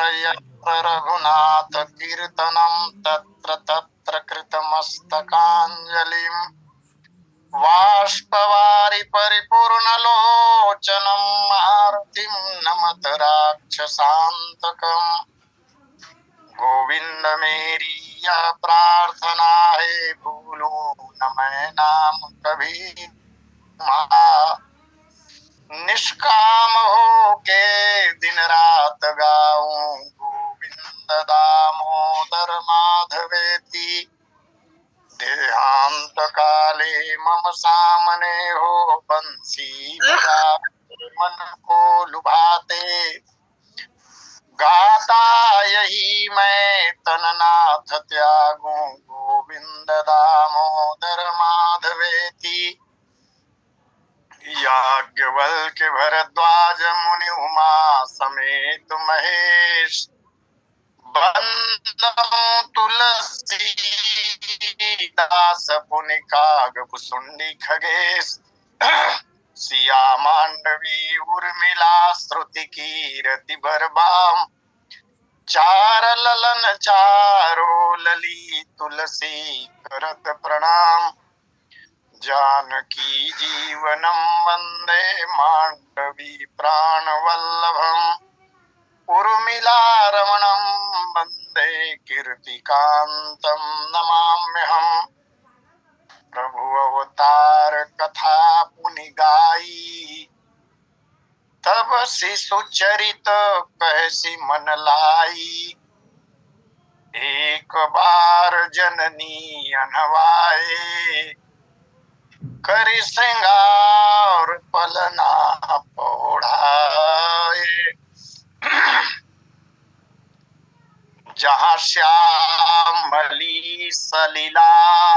यत्र रघुनाथ कीर्तनं तत्र तत्र कृतमस्तकाञ्जलिम् बाष्पवारि परिपूर्णलोचनं मारुतिं नमत राक्षसान्तकम्। गोविंद मेरी यह प्रार्थना है, भूलो न मैं नाम कभी तुम्हारा। निष्काम हो के दिन रात गाऊं, गोविंद दामोदर माधवेति। देहांत काले मम सामने हो, बंसी बजाते मन को लुभाते। गाता यही मैं तननाथ त्यागूं, गोविंद दामोदर माधवेति। याज्ञवल्क्य भरद्वाज मुनि उमा समेत महेश, बंदों तुलसीदास पुनि कागभुसुंडी खगेश। सिया मांडवी उर्मिला श्रुति कीरति बरबाम। चार ललन चारो लली तुलसी करत प्रणाम। जानकी जीवनम वंदे मांडवी प्राणवल्लभम्। उर्मिला रमणं वंदे कीर्तिकांतं नमाम्यहम्। प्रभु अवतार कथा पुनि गाई, तब शिशु चरित कहसी मन लाई। एक बार जननी अनवाए, करि श्रृंगार पलना पौढ़ाए। जहाँ श्यामली सलीला,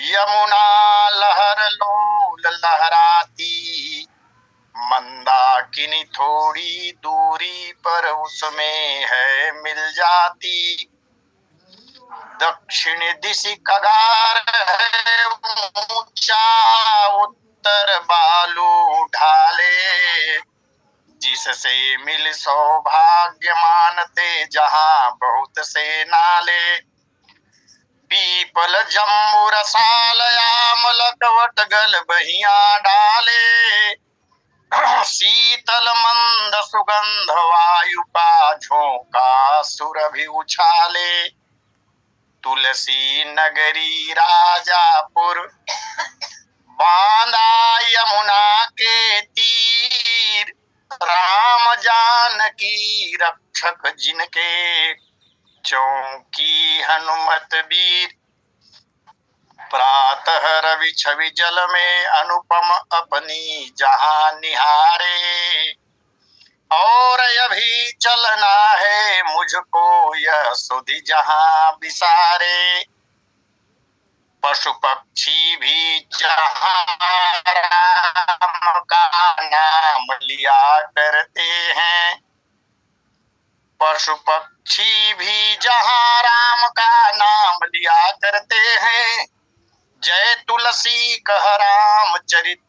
यमुना लहर लोल लहराती। मंदाकिनी थोड़ी दूरी पर उसमें है मिल जाती। दक्षिण दिशि कगार है ऊंचा, उत्तर बालू ढाले। जिससे मिल सौभाग्य मानते जहाँ बहुत से नाले। पीपल जम्बू रसाल आमल कवटगल बहिया डाले। शीतल मंद सुगंध वायु का झोंका सुरभि उछाले। तुलसी नगरी राजापुर, बांधा यमुना के तीर। राम जानकी रक्षक जिनके, चौकी हनुमत वीर। प्रातः रवि छवि जल में अनुपम अपनी जहां निहारे। और अभी चलना है मुझको यह सुधि जहां बिसारे। पशु पक्षी भी जहां राम का नाम लिया करते हैं। पशु पक्षी भी जहां राम का नाम लिया करते हैं। जय तुलसी कह राम चरित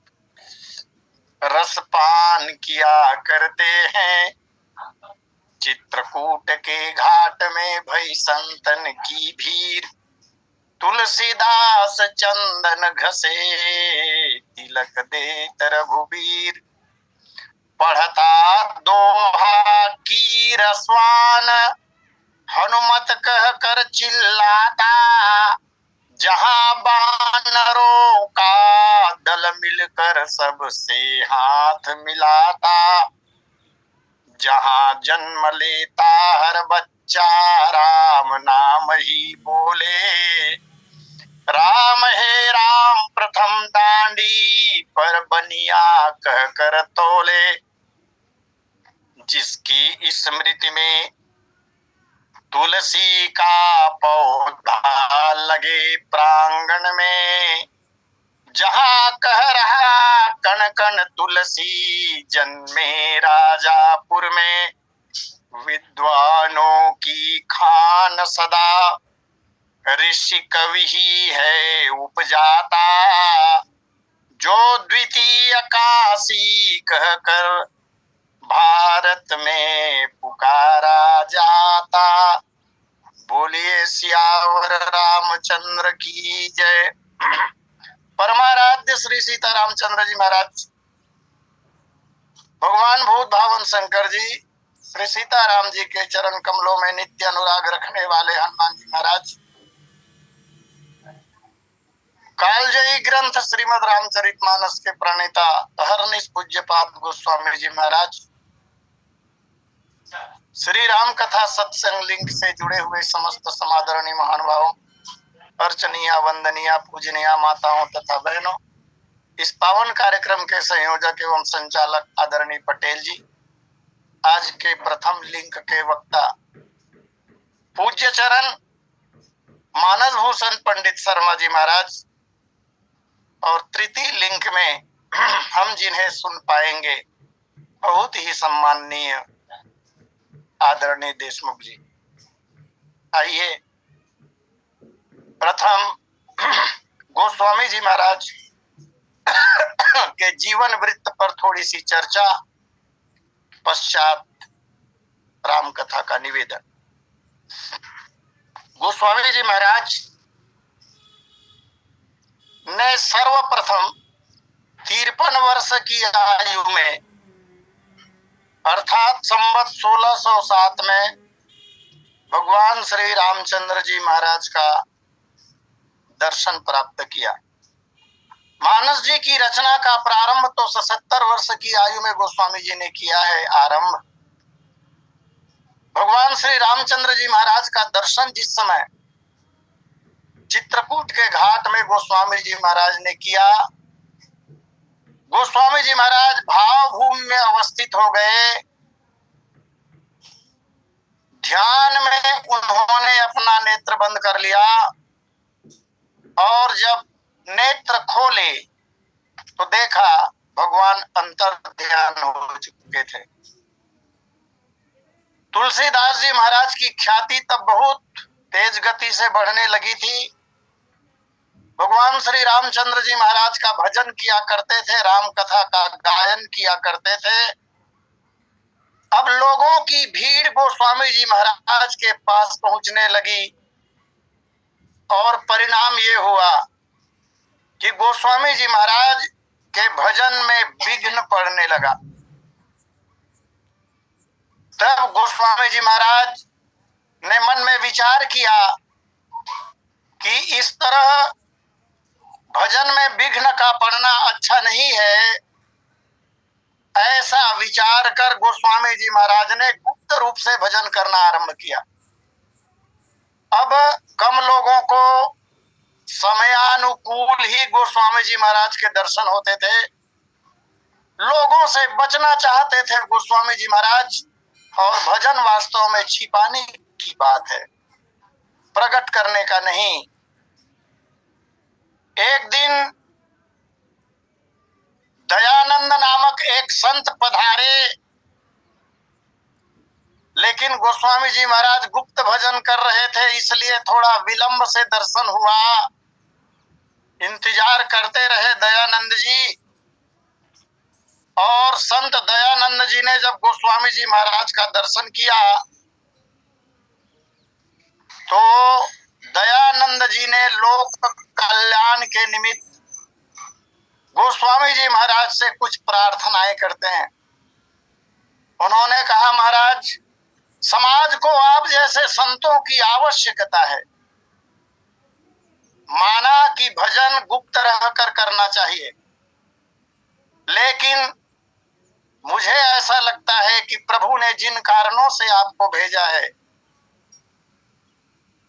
रसपान किया करते हैं। चित्रकूट के घाट में भई संतन की भीड़। तुलसीदास चंदन घसे, तिलक देत रघुबीर। पढ़ता दोहा की रसवान, हनुमत कह कर चिल्लाता। जहां बानरों का दल मिलकर सबसे हाथ मिलाता। जहां जन्म लेता हर बच्चा राम नाम ही बोले। राम है राम प्रथम दांडी, पर बनिया कह कर तोले। जिसकी स्मृति में तुलसी का पौधा लगे प्रांगण में। जहां कह रहा कण कण तुलसी, जन्मे राजापुर में। विद्वानों की खान सदा, ऋषि कवि ही है उपजाता। जो द्वितीय काशी कह कर भारत में पुकारा जाता। बोलिए सियावर रामचंद्र की जय। परमाराध्य श्री सीता रामचंद्र जी महाराज, भगवान भूत भावन शंकर जी, श्री सीताराम जी के चरण कमलों में नित्य अनुराग रखने वाले हनुमान जी महाराज, कालजयी ग्रंथ श्रीमद रामचरितमानस के प्रणेता अहरनिश पूज्यपाद गोस्वामी जी महाराज, श्री राम कथा सत्संग लिंक से जुड़े हुए समस्त समादरणीय महानुभावों, अर्चनीय वंदनीय पूजनीय माताओं तथा बहनों, इस पावन कार्यक्रम के संयोजक एवं संचालक आदरणीय पटेल जी, आज के प्रथम लिंक के वक्ता पूज्य चरण मानस भूषण पंडित शर्मा जी महाराज, और तृतीय लिंक में हम जिन्हें सुन पाएंगे बहुत ही सम्माननीय आदरणीय देशमुख जी। आइए प्रथम गोस्वामी जी महाराज के जीवन वृत्त पर थोड़ी सी चर्चा, पश्चात राम कथा का निवेदन। गोस्वामी जी महाराज ने सर्वप्रथम 53 वर्ष की आयु में अर्थात संवत 1607 में भगवान श्री रामचंद्र जी महाराज का दर्शन प्राप्त किया। मानस जी की रचना का प्रारंभ तो 77 वर्ष की आयु में गोस्वामी जी ने किया है आरंभ। भगवान श्री रामचंद्र जी महाराज का दर्शन जिस समय चित्रकूट के घाट में गोस्वामी जी महाराज ने किया, गोस्वामी जी महाराज भावभूमि में अवस्थित हो गए। ध्यान में उन्होंने अपना नेत्र बंद कर लिया और जब नेत्र खोले तो देखा भगवान अंतर ध्यान हो चुके थे। तुलसीदास जी महाराज की ख्याति तब बहुत तेज गति से बढ़ने लगी थी। भगवान श्री रामचंद्र जी महाराज का भजन किया करते थे, राम कथा का गायन किया करते थे। अब लोगों की भीड़ गोस्वामी जी महाराज के पास पहुंचने लगी और परिणाम ये हुआ कि गोस्वामी जी महाराज के भजन में विघ्न पड़ने लगा। तब गोस्वामी जी महाराज ने मन में विचार किया कि इस तरह भजन में विघ्न का पड़ना अच्छा नहीं है। ऐसा विचार कर गोस्वामी जी महाराज ने गुप्त रूप से भजन करना आरंभ किया। अब कम लोगों को समयानुकूल ही गोस्वामी जी महाराज के दर्शन होते थे। लोगों से बचना चाहते थे गोस्वामी जी महाराज, और भजन वास्तव में छिपाने की बात है, प्रकट करने का नहीं। एक दिन दयानंद नामक एक संत पधारे, लेकिन गोस्वामी जी महाराज गुप्त भजन कर रहे थे, इसलिए थोड़ा विलंब से दर्शन हुआ। इंतजार करते रहे दयानंद जी, और संत दयानंद जी ने जब गोस्वामी जी महाराज का दर्शन किया तो दयानंद जी ने लोक कल्याण के निमित्त गोस्वामी जी महाराज से कुछ प्रार्थनाएं करते हैं। उन्होंने कहा, महाराज, समाज को आप जैसे संतों की आवश्यकता है। माना कि भजन गुप्त रहकर करना चाहिए, लेकिन मुझे ऐसा लगता है कि प्रभु ने जिन कारणों से आपको भेजा है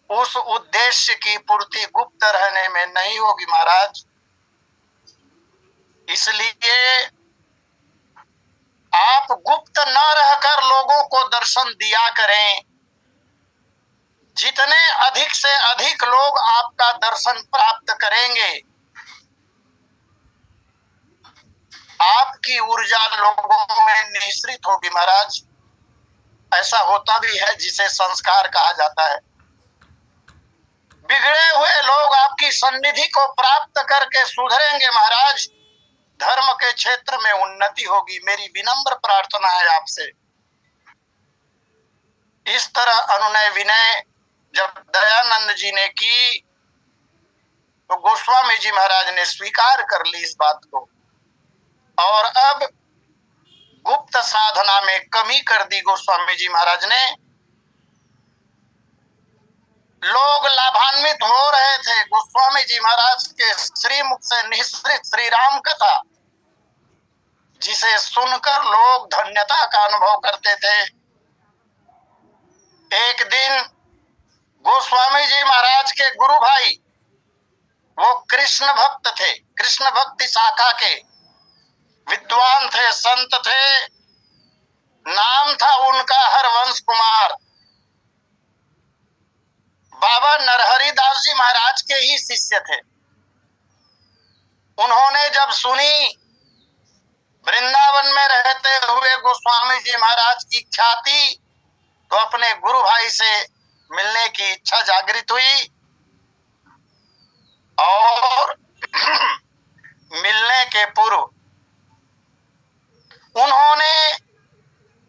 उस उद्देश्य की पूर्ति गुप्त रहने में नहीं होगी महाराज। इसलिए आप गुप्त न रहकर लोगों को दर्शन दिया करें। जितने अधिक से अधिक लोग आपका दर्शन प्राप्त करेंगे, आपकी ऊर्जा लोगों में निःसृत होगी महाराज। ऐसा होता भी है जिसे संस्कार कहा जाता है। बिगड़े हुए लोग आपकी सन्निधि को प्राप्त करके सुधरेंगे महाराज, धर्म के क्षेत्र में उन्नति होगी। मेरी विनम्र प्रार्थना है आपसे। इस तरह अनुनय विनय जब दयानंद जी ने की तो गोस्वामी जी महाराज ने स्वीकार कर ली इस बात को, और अब गुप्त साधना में कमी कर दी गोस्वामी जी महाराज ने। लोग लाभान्वित हो रहे थे गोस्वामी जी महाराज के श्रीमुख से निःसृत श्री राम कथा, जिसे सुनकर लोग धन्यता का अनुभव करते थे। एक दिन गोस्वामी जी महाराज के गुरु भाई, वो कृष्ण भक्त थे, कृष्ण भक्ति शाखा के विद्वान थे, संत थे। नाम था उनका हरवंश कुमार। बाबा नरहरि दास जी महाराज के ही शिष्य थे। उन्होंने जब सुनी वृंदावन में रहते हुए गोस्वामी जी महाराज की ख्याति, तो अपने गुरु भाई से मिलने की इच्छा जागृत हुई और मिलने के पूर्व उन्होंने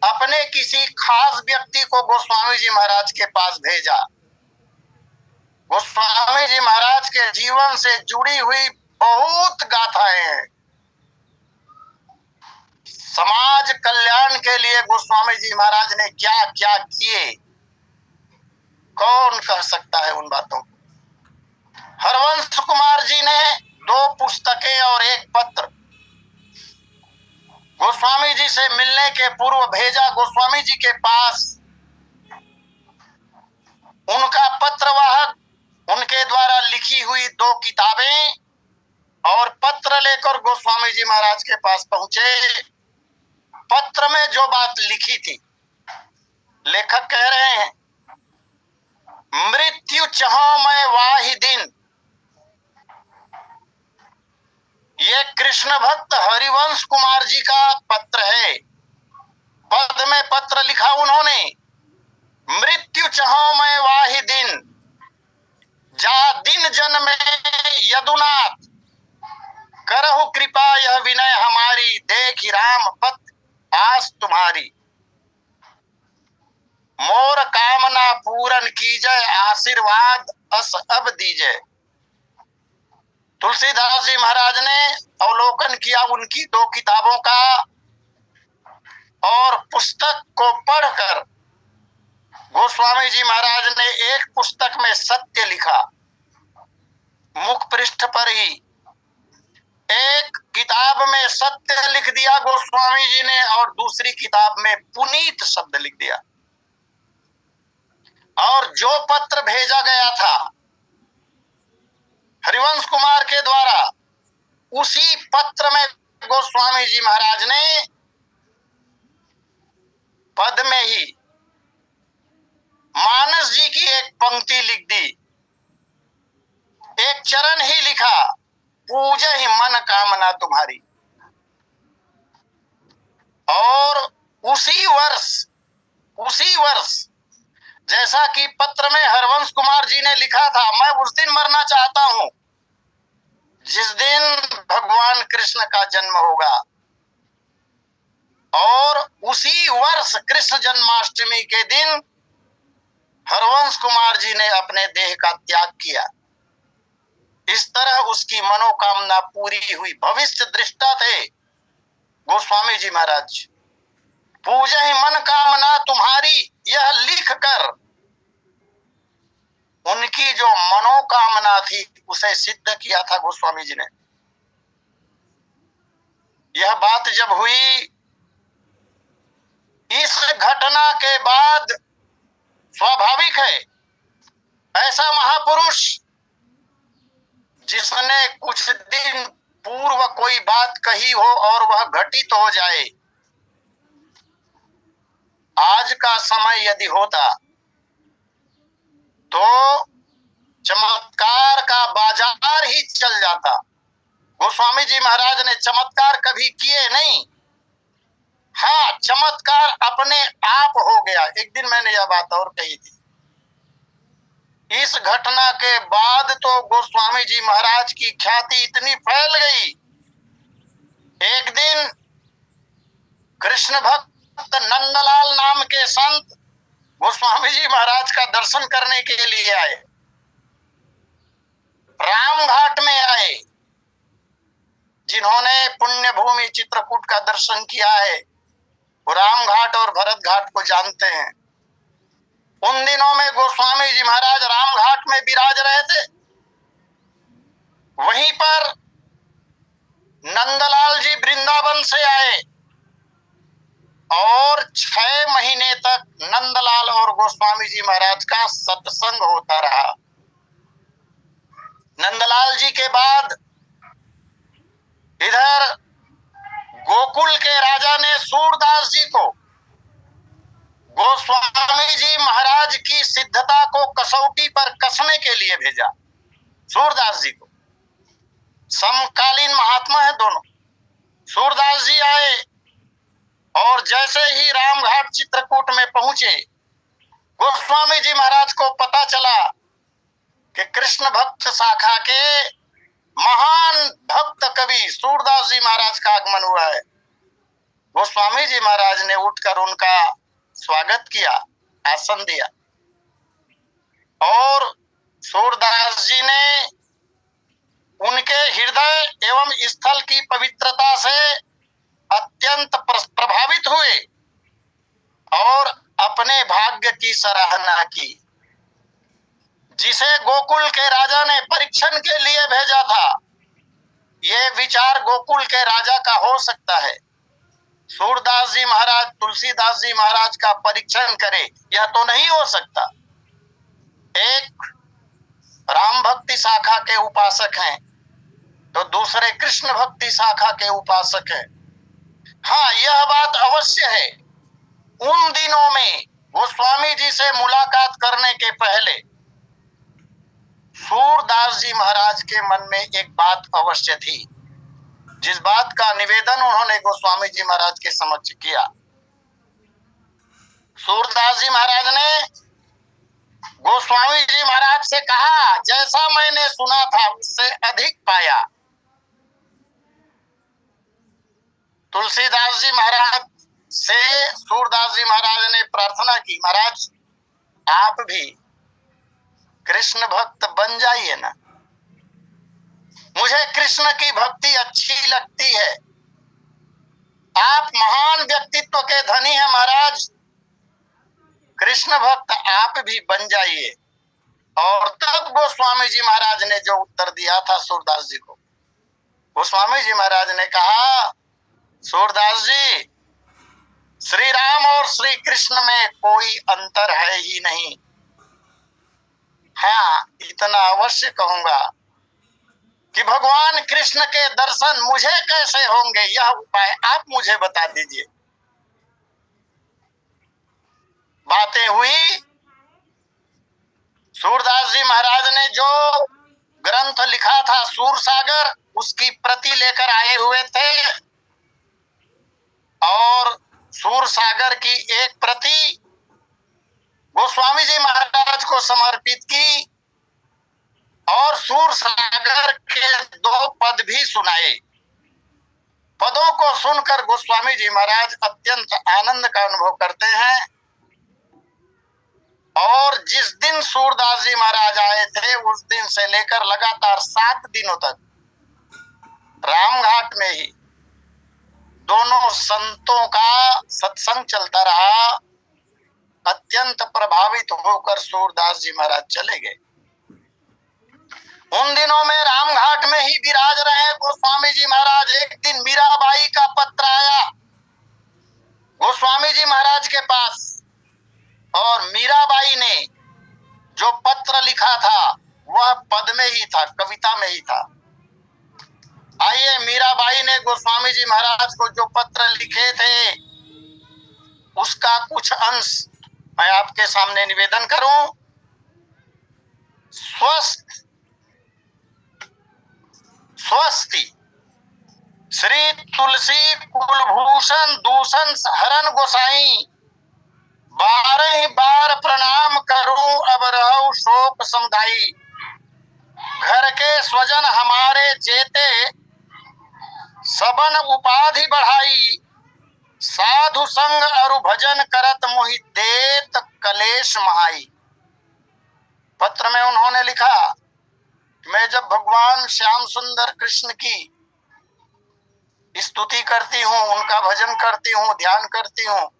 अपने किसी खास व्यक्ति को गोस्वामी जी महाराज के पास भेजा। गोस्वामी जी महाराज के जीवन से जुड़ी हुई बहुत गाथाएं हैं। समाज कल्याण के लिए गोस्वामी जी महाराज ने क्या क्या किए, कौन कह सकता है उन बातों को। हरवंश कुमार जी ने 2 पुस्तकें और 1 पत्र गोस्वामी जी से मिलने के पूर्व भेजा गोस्वामी जी के पास। उनका पत्रवाहक उनके द्वारा लिखी हुई 2 किताबें और पत्र लेकर गोस्वामी जी महाराज के पास पहुंचे। पत्र में जो बात लिखी थी, लेखक कह रहे हैं, मृत्यु चाहो मैं वाहि दिन। ये कृष्ण भक्त हरिवंश कुमार जी का पत्र है। पद में पत्र लिखा उन्होंने, मृत्यु चाहो मैं वाहि दिन, जा दिन जन में यदुनाथ, करहु कृपा यह विनय हमारी, देखी राम पत आस तुम्हारी। मोर कामना पूरन कीजय, आशीर्वाद अस अब दीजय। तुलसीदास जी महाराज ने अवलोकन किया उनकी 2 किताबों का, और पुस्तक को पढ़कर गोस्वामी जी महाराज ने एक पुस्तक में सत्य लिखा, मुख पृष्ठ पर ही। एक किताब में सत्य लिख दिया गोस्वामी जी ने, और दूसरी किताब में पुनीत शब्द लिख दिया। और जो पत्र भेजा गया था हरिवंश कुमार के द्वारा, उसी पत्र में गोस्वामी जी महाराज ने पद में ही मानस जी की एक पंक्ति लिख दी, एक चरण ही लिखा, पूजा ही मन कामना तुम्हारी। और उसी वर्ष जैसा कि पत्र में हरवंश कुमार जी ने लिखा था, मैं उस दिन मरना चाहता हूं जिस दिन भगवान कृष्ण का जन्म होगा। और उसी वर्ष कृष्ण जन्माष्टमी के दिन हरवंश कुमार जी ने अपने देह का त्याग किया। इस तरह उसकी मनोकामना पूरी हुई। भविष्य दृष्टा थे गोस्वामी जी महाराज। पूजा ही मन कामना तुम्हारी, यह लिख कर उनकी जो मनोकामना थी उसे सिद्ध किया था गोस्वामी जी ने। यह बात जब हुई, इस घटना के बाद स्वाभाविक है ऐसा महापुरुष जिसने कुछ दिन पूर्व कोई बात कही हो और वह घटित हो जाए, आज का समय यदि होता तो चमत्कार का बाजार ही चल जाता। गोस्वामी जी महाराज ने चमत्कार कभी किए नहीं। हाँ, चमत्कार अपने आप हो गया। एक दिन मैंने यह बात और कही थी। इस घटना के बाद तो गोस्वामी जी महाराज की ख्याति इतनी फैल गई एक दिन कृष्ण भक्त नंदलाल नाम के संत गोस्वामी जी महाराज का दर्शन करने के लिए आए, रामघाट में आए। जिन्होंने पुण्य भूमि चित्रकूट का दर्शन किया है वो रामघाट और भरत घाट को जानते हैं। उन दिनों में गोस्वामी जी महाराज रामघाट में विराज रहे थे। वहीं पर नंदलाल जी वृंदावन से आए और 6 महीने तक नंदलाल और गोस्वामी जी महाराज का सत्संग होता रहा। नंदलाल जी के बाद इधर गोकुल के राजा ने सूरदास जी को गोस्वामी जी महाराज की सिद्धता को कसौटी पर कसने के लिए भेजा। सूरदास जी को, समकालीन महात्मा है दोनों। सूरदास जी आए और जैसे ही रामघाट चित्रकूट में पहुंचे, गोस्वामी जी महाराज को पता चला कि कृष्ण भक्त शाखा के महान भक्त कवि सूरदास जी महाराज का आगमन हुआ है। गोस्वामी जी महाराज ने उठकर उनका स्वागत किया, आसन दिया और सूरदास जी ने उनके हृदय एवं स्थल की पवित्रता से अत्यंत प्रभावित हुए और अपने भाग्य की सराहना की। जिसे गोकुल के राजा ने परीक्षण के लिए भेजा था, ये विचार गोकुल के राजा का हो सकता है। सूरदास जी महाराज तुलसीदास जी महाराज का परीक्षण करे, यह तो नहीं हो सकता। एक राम भक्ति शाखा के उपासक हैं तो दूसरे कृष्ण भक्ति शाखा के उपासक हैं। हाँ, यह बात अवश्य है, उन दिनों में गोस्वामी जी से मुलाकात करने के पहले सूरदास जी महाराज के मन में एक बात अवश्य थी, जिस बात का निवेदन उन्होंने गोस्वामी जी महाराज के समक्ष किया। सूरदास जी महाराज ने गोस्वामी जी महाराज से कहा, जैसा मैंने सुना था उससे अधिक पाया। तुलसीदास जी महाराज से सूरदास जी महाराज ने प्रार्थना की, महाराज आप भी कृष्ण भक्त बन जाइए ना, मुझे कृष्ण की भक्ति अच्छी लगती है। आप महान व्यक्तित्व के धनी हैं महाराज, कृष्ण भक्त आप भी बन जाइए। और तब गोस्वामी जी महाराज ने जो उत्तर दिया था सूरदास जी को, गोस्वामी जी महाराज ने कहा, सूरदास जी, श्री राम और श्री कृष्ण में कोई अंतर है ही नहीं। हाँ, इतना अवश्य कहूंगा कि भगवान कृष्ण के दर्शन मुझे कैसे होंगे, यह उपाय आप मुझे बता दीजिए। बातें हुई, सूरदास जी महाराज ने जो ग्रंथ लिखा था सूरसागर, उसकी प्रति लेकर आए हुए थे और सूरसागर की एक प्रति गोस्वामी जी महाराज को समर्पित की और सूरसागर के 2 पद भी सुनाए। पदों को सुनकर गोस्वामी जी महाराज अत्यंत आनंद का अनुभव करते हैं। और जिस दिन सूरदास जी महाराज आए थे, उस दिन से लेकर लगातार 7 दिनों तक रामघाट में ही दोनों संतों का सत्संग चलता रहा। अत्यंत प्रभावित होकर सूरदास जी महाराज चले गए। उन दिनों में रामघाट में ही विराज रहे गोस्वामी जी महाराज। एक दिन मीराबाई का पत्र आया गोस्वामी जी महाराज के पास, और मीराबाई ने जो पत्र लिखा था वह पद में ही था, कविता में ही था। आइए, मीराबाई ने गोस्वामी जी महाराज को जो पत्र लिखे थे उसका कुछ अंश मैं आपके सामने निवेदन करूं। स्वस्ति श्री तुलसी कुलभूषण दूषण हरण गोसाई, 12 बार प्रणाम करूं अब रहूं शोक समुदायी। घर के स्वजन हमारे जेते, सबन उपाधि बढ़ाई, साधु संग अरु भजन करत मोहि देत कलेश महाई। पत्र में उन्होंने लिखा, मैं जब भगवान श्याम सुंदर कृष्ण की स्तुति करती हूँ, उनका भजन करती हूँ, ध्यान करती हूँ,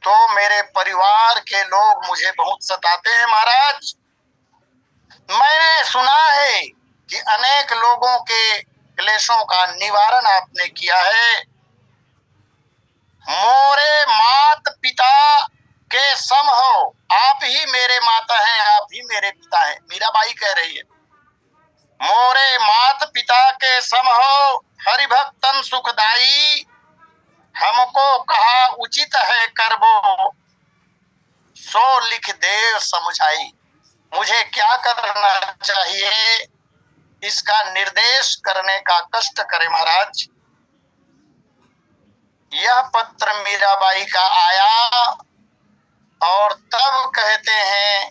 तो मेरे परिवार के लोग मुझे बहुत सताते हैं महाराज। मैंने सुना है कि अनेक लोगों के क्लेशों का निवारण आपने किया है। मोरे मात पिता के सम हो, आप ही मेरे माता हैं, आप ही मेरे पिता हैं। मीराबाई कह रही है, मोरे मात पिता के सम हो, हरि भक्तन सुखदाई, हमको कहा उचित है करबो, सो लिख देव समझाई। मुझे क्या करना चाहिए, इसका निर्देश करने का कष्ट करे महाराज। यह पत्र मीराबाई का आया और तब कहते हैं,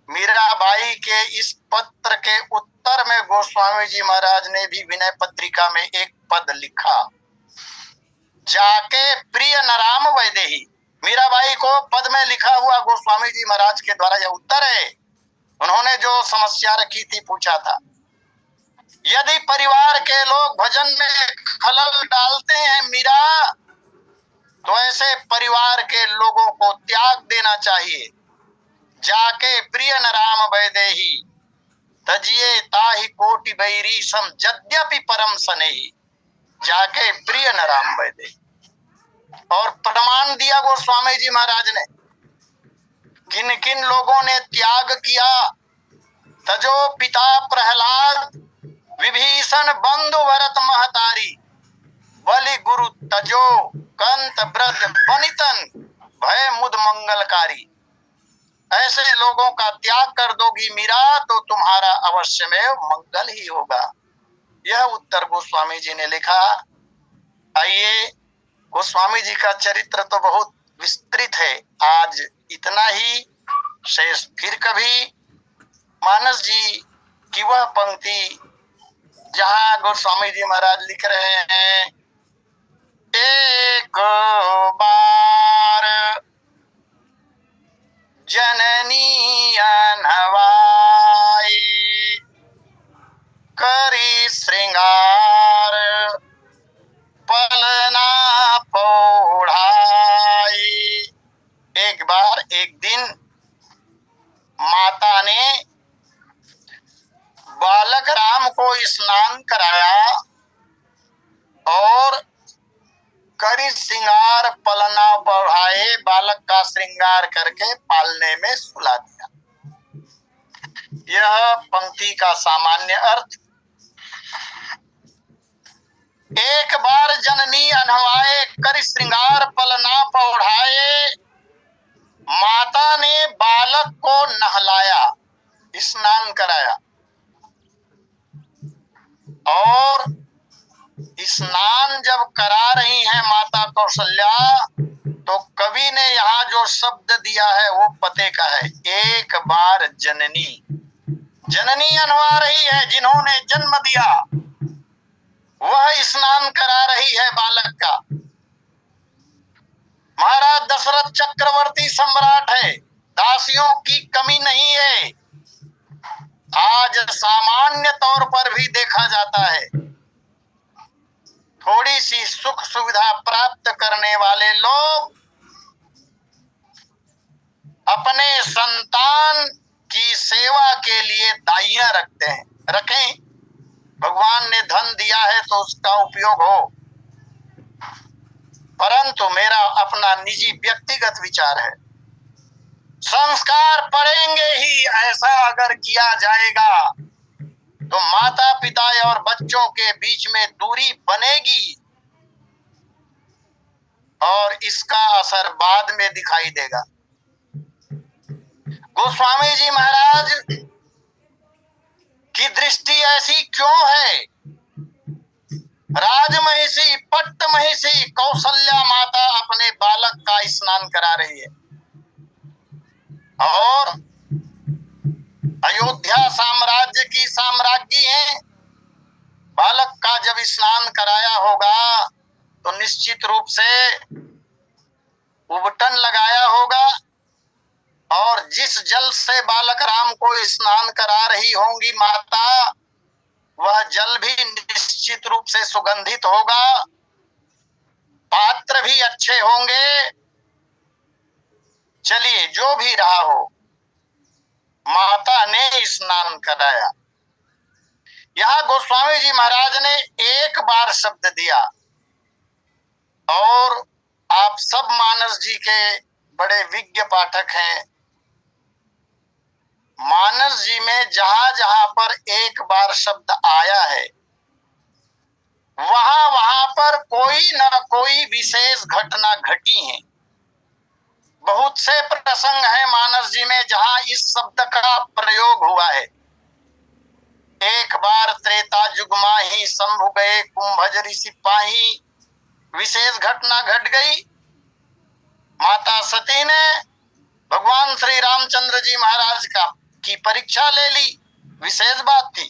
मीराबाई के इस पत्र के उत्तर में गोस्वामी जी महाराज ने भी विनय पत्रिका में एक पद लिखा, जाके प्रिय नराम वैदेही। मीराबाई को पद में लिखा हुआ गोस्वामी जी महाराज के द्वारा यह उत्तर है। उन्होंने जो समस्या रखी थी, पूछा था, यदि परिवार के लोग भजन में खलल डालते हैं मीरा, तो ऐसे परिवार के लोगों को त्याग देना चाहिए। जाके प्रिय नराम वैदेही, तजिए ताहि कोटि बैरी सम यद्यपि परम सनेही। जाके प्रिय नराम वैदेही। और प्रमाण दिया गोस्वामी जी महाराज ने, किन किन लोगों ने त्याग किया। तजो पिता प्रहलाद, विभीषण बंधु भरत महतारी, बलि गुरु तजो कंत ब्रज बनितन, भय मुद मंगलकारी। ऐसे लोगों का त्याग कर दोगी मीरा, तो तुम्हारा अवश्य में मंगल ही होगा। यह उत्तर गोस्वामी जी ने लिखा। आइए, गोस्वामी जी का चरित्र तो बहुत विस्तृत है, आज इतना ही। शेष फिर कभी मानस जी की वह पंक्ति जहाँ गोस्वामी जी महाराज लिख रहे हैं, एक बार जननी अनहवाई, करी श्रृंगार पलना पौढ़ाई। एक बार एक दिन माता ने बालक राम को स्नान कराया और करी श्रृंगार पलना बढ़ाए, बालक का श्रृंगार करके पालने में सुला दिया। यह पंक्ति का सामान्य अर्थ। एक बार जननी अनहवाए, करी श्रृंगार पलना पौढ़ाए। माता ने बालक को नहलाया, स्नान कराया, और स्नान जब करा रही हैं माता कौशल्या, तो कवि ने यहाँ जो शब्द दिया है वो पते का है। एक बार जननी, जननी अनवा रही है, जिन्होंने जन्म दिया, वह स्नान करा रही है बालक का। महाराज दशरथ चक्रवर्ती सम्राट है, दासियों की कमी नहीं है। आज सामान्य तौर पर भी देखा जाता है, थोड़ी सी सुख सुविधा प्राप्त करने वाले लोग अपने संतान की सेवा के लिए दाइयां रखते हैं। रखें, भगवान ने धन दिया है तो उसका उपयोग हो, परंतु मेरा अपना निजी व्यक्तिगत विचार है, संस्कार पड़ेंगे ही। ऐसा अगर किया जाएगा तो माता पिता और बच्चों के बीच में दूरी बनेगी और इसका असर बाद में दिखाई देगा। गोस्वामी जी महाराज की दृष्टि ऐसी क्यों है? राजमहिषी पट्ट महिषी कौशल्या माता अपने बालक का स्नान करा रही है और अयोध्या साम्राज्य की साम्राज्ञी है। बालक का जब स्नान कराया होगा तो निश्चित रूप से उबटन लगाया होगा, और जिस जल से बालक राम को स्नान करा रही होंगी माता, वह जल भी निश्चित रूप से सुगंधित होगा, पात्र भी अच्छे होंगे। चलिए, जो भी रहा हो, माता ने स्नान कराया। यहाँ गोस्वामी जी महाराज ने एक बार शब्द दिया, और आप सब मानस जी के बड़े विज्ञ पाठक हैं। मानस जी में जहां जहां पर एक बार शब्द आया है, वहां वहां पर कोई न कोई विशेष घटना घटी है। बहुत से प्रसंग हैं मानस जी में जहां इस शब्द का प्रयोग हुआ है। एक बार त्रेता युग माही शंभु गए कुंभज ऋषि पाही, विशेष घटना घट गई। माता सती ने भगवान श्री रामचंद्र जी महाराज की परीक्षा ले ली, विशेष बात थी।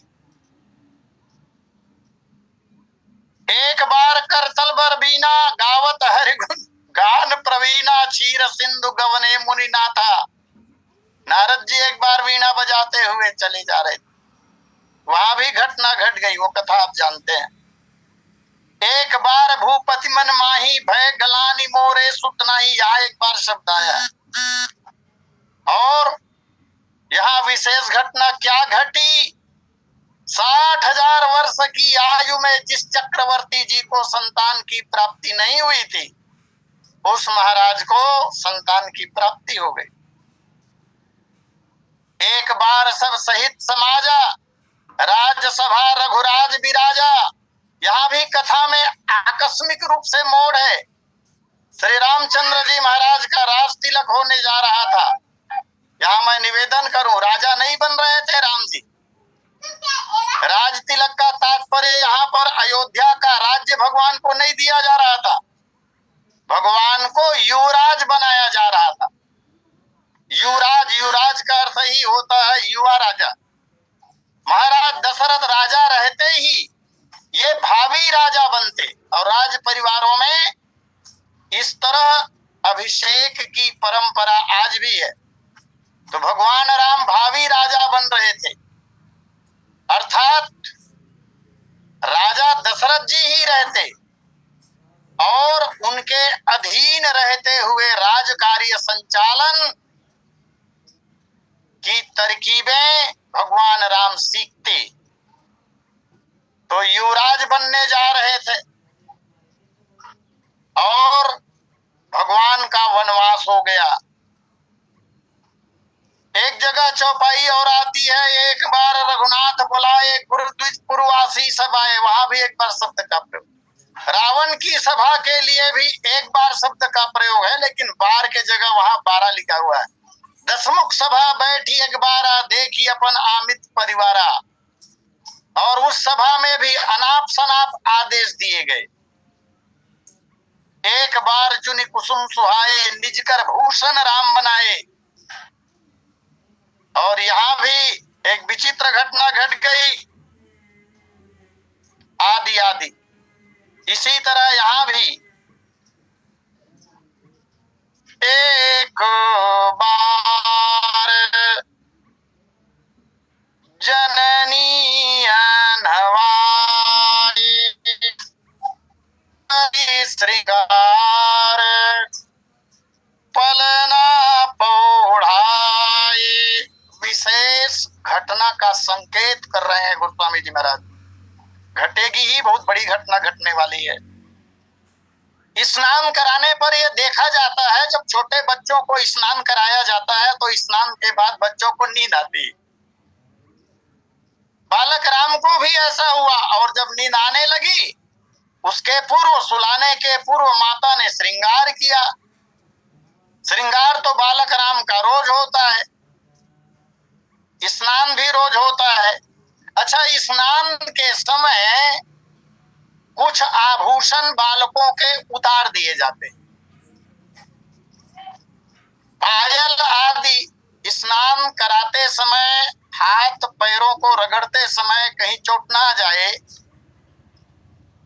एक बार करतल बर बीना गावत हरिगुण गान प्रवीणा क्षीर सिंधु गवने मुनिनाथा। नारद जी एक बार वीणा बजाते हुए चले जा रहे थे, वहां भी घटना घट गई, वो कथा आप जानते हैं। एक बार भूपति मन माही भय गलानी मोरे सुत नहीं, यहाँ एक बार शब्द आया। और यहाँ विशेष घटना क्या घटी? 60,000 वर्ष की आयु में जिस चक्रवर्ती जी को संतान की प्राप्ति नहीं हुई थी, उस महाराज को संतान की प्राप्ति हो गई। एक बार सब सहित समाजा राजसभा रघुराज विराजा। यहाँ भी कथा में आकस्मिक रूप से मोड़ है। श्री रामचंद्र जी महाराज का राज तिलक होने जा रहा था। यहाँ मैं निवेदन करूं, राजा नहीं बन रहे थे राम जी। राज तिलक का तात्पर्य यहाँ पर अयोध्या का राज्य भगवान को नहीं दिया जा रहा था, भगवान को युवराज बनाया जा रहा था। युवराज का अर्थ ही होता है युवा राजा। महाराज दशरथ राजा रहते ही ये भावी राजा बनते, और राज परिवारों में इस तरह अभिषेक की परंपरा आज भी है। तो भगवान राम भावी राजा बन रहे थे, अर्थात राजा दशरथ जी ही रहते, और उनके अधीन रहते हुए राज कार्य संचालन की तरकीबें भगवान राम सीखते। तो युवराज बनने जा रहे थे, और भगवान का वनवास हो गया। एक जगह चौपाई और आती है, एक बार रघुनाथ बुलाए पुरवासी सभाए, वहां भी एक बार शब्द का प्रयोग। रावण की सभा के लिए भी एक बार शब्द का प्रयोग है, लेकिन बार के जगह वहां 12 लिखा हुआ है। दसमुख सभा बैठी एक बारा, देखी अपन आमित परिवारा। और उस सभा में भी अनाप शनाप आदेश दिए गए। एक बार चुनि कुसुम सुहाए, निज कर भूषण राम बनाए। और यहाँ भी एक विचित्र घटना घट गई, आदि आदि। इसी तरह यहाँ भी एक बार जननी अनवारी श्रृंगार पलना पौढ़ाए। विशेष घटना का संकेत कर रहे हैं गोस्वामी जी महाराज। घटेगी ही, बहुत बड़ी घटना घटने वाली है। स्नान कराने पर यह देखा जाता है, जब छोटे बच्चों को स्नान कराया जाता है तो स्नान के बाद बच्चों को नींद आती। बालक राम को भी ऐसा हुआ, और जब नींद आने लगी, उसके पूर्व, सुलाने के पूर्व माता ने श्रृंगार किया। श्रृंगार तो बालक राम का रोज होता है, स्नान भी रोज होता है। अच्छा, स्नान के समय कुछ आभूषण बालकों के उतार दिए जाते, पायल आदि। स्नान कराते समय हाथ पैरों को रगड़ते समय कहीं चोट ना जाए,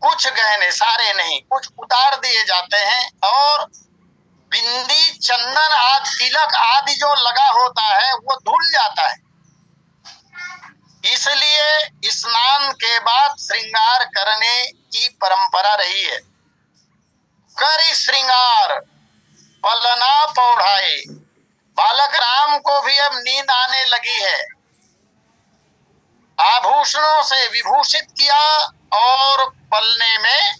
कुछ गहने, सारे नहीं, कुछ उतार दिए जाते हैं और बिंदी, चंदन आदि, तिलक आदि जो लगा होता है वो धुल जाता है। इसलिए स्नान के बाद श्रृंगार करने की परंपरा रही है। कर श्रृंगार पलना पौढ़ाए, बालक राम को भी अब नींद आने लगी है। आभूषणों से विभूषित किया और पलने में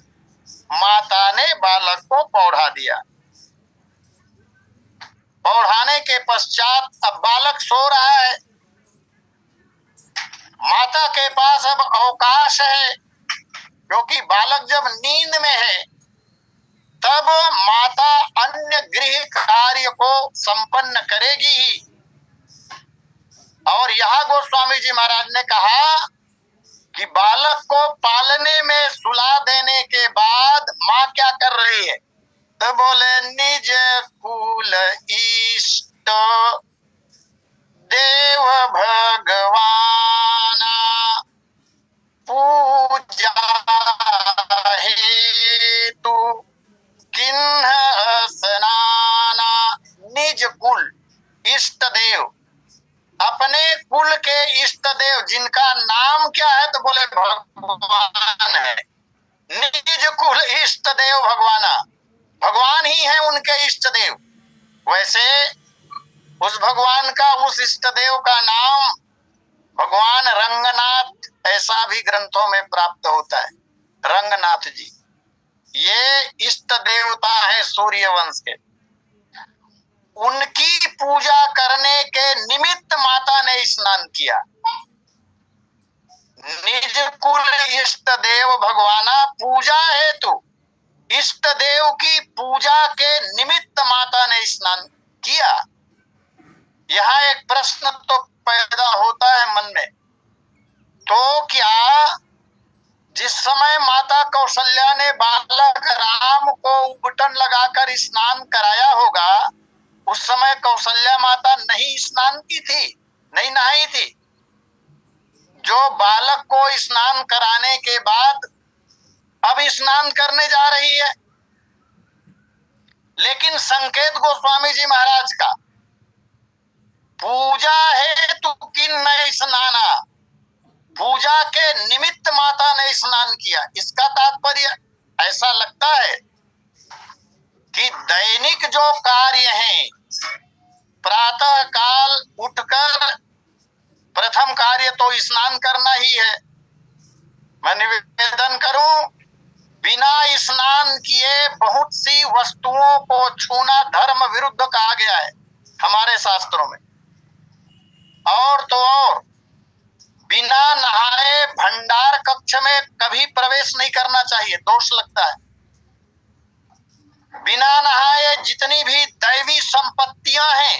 माता ने बालक को पौढ़ा दिया। पौढ़ाने के पश्चात अब बालक सो रहा है। माता के पास अब अवकाश है, क्योंकि बालक जब नींद में है तब माता अन्य गृह कार्य को संपन्न करेगी ही। और यहाँ गोस्वामी जी महाराज ने कहा कि बालक को पालने में सुला देने के बाद माँ क्या कर रही है, तो बोले निज कुल इष्ट देव भगवान पूजा हेतु किन्ह स्नाना। निज कुल इष्ट देव, अपने कुल के इष्ट देव जिनका नाम क्या है, तो बोले भगवान है। निज कुल इष्ट देव भगवाना, भगवान ही है उनके इष्ट देव। वैसे उस भगवान का, उस इष्ट देव का नाम भगवान रंगनाथ, ऐसा भी ग्रंथों में प्राप्त होता है। रंगनाथ जी ये इष्ट देवता है सूर्यवंश के। उनकी पूजा करने के निमित्त माता ने स्नान किया। निज कुल इष्ट देव भगवाना पूजा हेतु, इष्ट देव की पूजा के निमित्त माता ने स्नान किया। यहाँ एक प्रश्न तो पैदा होता है मन में, तो क्या जिस समय माता कौशल्या ने बालक राम को उबटन लगाकर स्नान कराया होगा, उस समय कौशल्या माता नहीं स्नान की थी, नहीं नहाई थी। जो बालक को स्नान कराने के बाद अब स्नान करने जा रही है। लेकिन संकेत गोस्वामी जी महाराज का पूजा हेतु किन्ह स्नाना, पूजा के निमित्त माता ने स्नान किया। इसका तात्पर्य ऐसा लगता है कि दैनिक जो कार्य हैं, प्रातः काल उठकर प्रथम कार्य तो स्नान करना ही है। मैं निवेदन करूं, बिना स्नान किए बहुत सी वस्तुओं को छूना धर्म विरुद्ध कहा गया है हमारे शास्त्रों में। और तो और बिना नहाए भंडार कक्ष में कभी प्रवेश नहीं करना चाहिए, दोष लगता है। बिना नहाए जितनी भी दैवी संपत्तियां हैं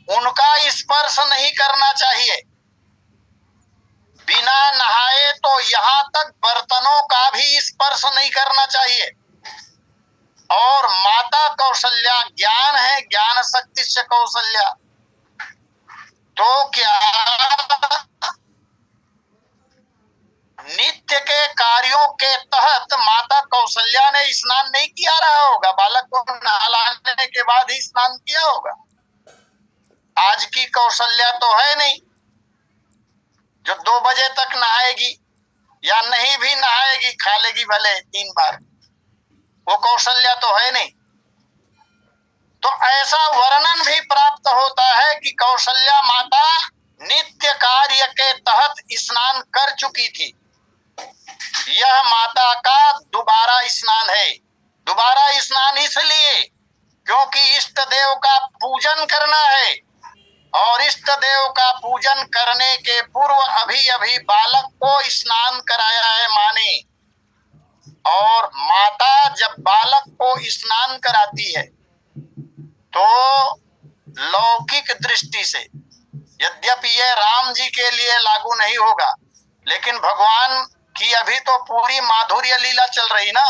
उनका स्पर्श नहीं करना चाहिए। बिना नहाए तो यहाँ तक बर्तनों का भी स्पर्श नहीं करना चाहिए। और माता कौशल्या ज्ञान है, ज्ञान शक्ति से कौशल्या, तो क्या नित्य के कार्यों के तहत माता कौशल्या ने स्नान नहीं किया रहा होगा? बालक को नहलाने के बाद ही स्नान किया होगा। आज की कौशल्या तो है नहीं जो 2 बजे तक नहाएगी, या नहीं भी नहाएगी, खा लेगी भले 3 बार, वो कौशल्या तो है नहीं। तो ऐसा वर्णन भी प्राप्त होता है कि कौशल्या माता नित्य कार्य के तहत स्नान कर चुकी थी। यह माता का दोबारा स्नान है। दोबारा स्नान इसलिए क्योंकि इष्ट देव का पूजन करना है, और इष्ट देव का पूजन करने के पूर्व अभी अभी बालक को स्नान कराया है माँ ने। और माता जब बालक को स्नान कराती है तो लौकिक दृष्टि से, यद्यपि यह राम जी के लिए लागू नहीं होगा, लेकिन भगवान की अभी तो पूरी माधुर्य लीला चल रही ना।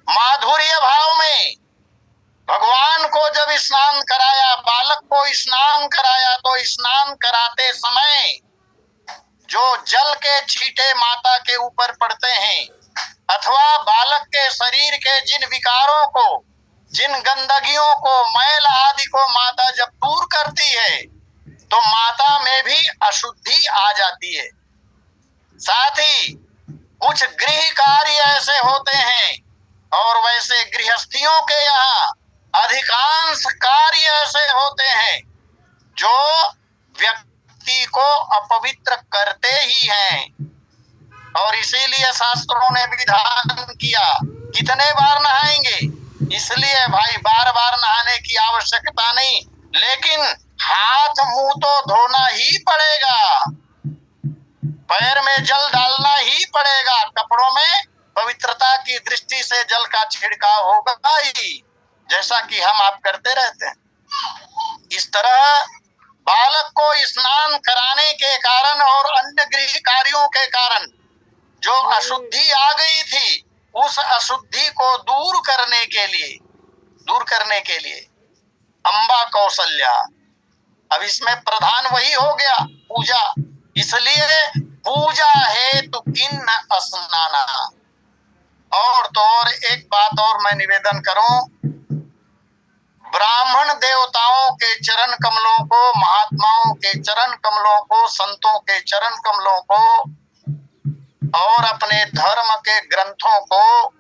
माधुर्य भाव में भगवान को जब स्नान कराया, बालक को स्नान कराया, तो स्नान कराते समय जो जल के छींटे माता के ऊपर पड़ते हैं अथवा बालक के शरीर के जिन विकारों को, जिन गंदगियों को, मैल आदि को माता जब दूर करती है तो माता में भी अशुद्धि आ जाती है। साथ ही कुछ गृह कार्य ऐसे होते हैं, और वैसे गृहस्थियों के यहाँ अधिकांश कार्य ऐसे होते हैं जो व्यक्ति को अपवित्र करते ही हैं। और इसीलिए शास्त्रों ने विधान किया, कितने बार नहाएंगे, इसलिए भाई बार बार नहाने की आवश्यकता नहीं, लेकिन हाथ मुंह तो धोना ही पड़ेगा, पैर में जल डालना ही पड़ेगा, कपड़ों में पवित्रता की दृष्टि से जल का छिड़काव होगा ही, जैसा कि हम आप करते रहते हैं। इस तरह बालक को स्नान कराने के कारण और अन्य गृह कार्यों के कारण जो अशुद्धि आ गई थी, उस अशुद्धि को दूर करने के लिए अम्बा कौशल्या, अब इसमें प्रधान वही हो गया पूजा, इसलिए पूजा हेतु किन्न स्नाना। और तो और एक बात और मैं निवेदन करूं, ब्राह्मण देवताओं के चरण कमलों को, महात्माओं के चरण कमलों को, संतों के चरण कमलों को और अपने धर्म के ग्रंथों को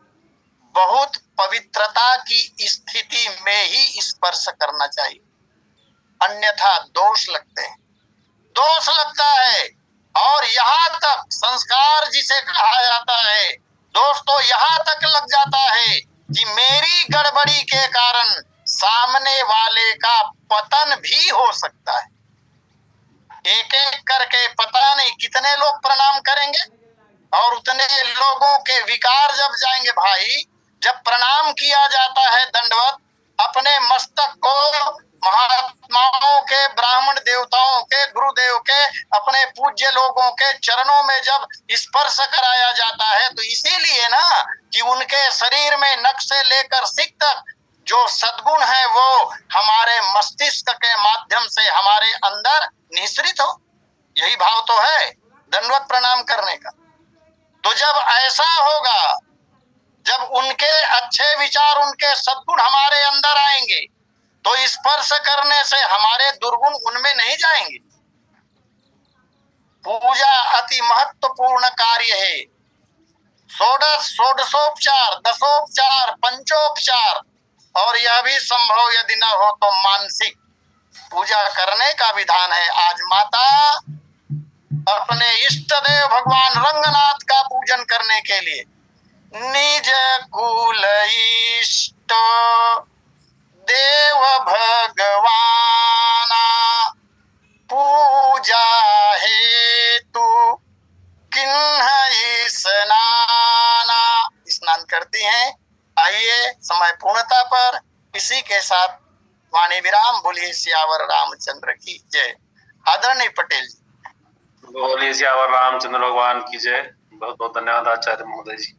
बहुत पवित्रता की स्थिति में ही स्पर्श करना चाहिए, अन्यथा दोष लगते हैं, दोष लगता है। और यहाँ तक संस्कार जिसे कहा जाता है, दोस्तों यहाँ तक लग जाता है कि मेरी गड़बड़ी के कारण सामने वाले का पतन भी हो सकता है। एक एक करके पता नहीं कितने लोग प्रणाम करेंगे, और उतने लोगों के विकार जब जाएंगे भाई, जब प्रणाम किया जाता है दंडवत, अपने मस्तक को महात्माओं के, ब्राह्मण देवताओं के, गुरुदेव के, अपने पूज्य लोगों के चरणों में जब स्पर्श कराया जाता है, तो इसीलिए ना कि उनके शरीर में नख से लेकर सिक तक जो सद्गुण है वो हमारे मस्तिष्क के माध्यम से हमारे अंदर निःसृत हो, यही भाव तो है दंडवत प्रणाम करने का। तो जब ऐसा होगा, जब उनके अच्छे विचार, उनके सद्गुण हमारे अंदर आएंगे, तो स्पर्श करने से हमारे दुर्गुण उनमें नहीं जाएंगे। पूजा अति महत्वपूर्ण कार्य है। षोडशोपचार, दशोपचार, पंचोपचार, और यह भी संभव यदि न हो तो मानसिक पूजा करने का विधान है। आज माता अपने इष्ट देव भगवान रंगनाथ का पूजन करने के लिए निज कुल इष्ट देव भगवाना पूजा हेतु किन्ह स्नाना, स्नान करती हैं। आइए समय पूर्णता पर इसी के साथ वाणी विराम। बोलिए सियावर रामचंद्र की जय। आदरणीय पटेल जी, बोलिए सियावर रामचंद्र भगवान की जय। बहुत बहुत धन्यवाद आचार्य महोदय जी।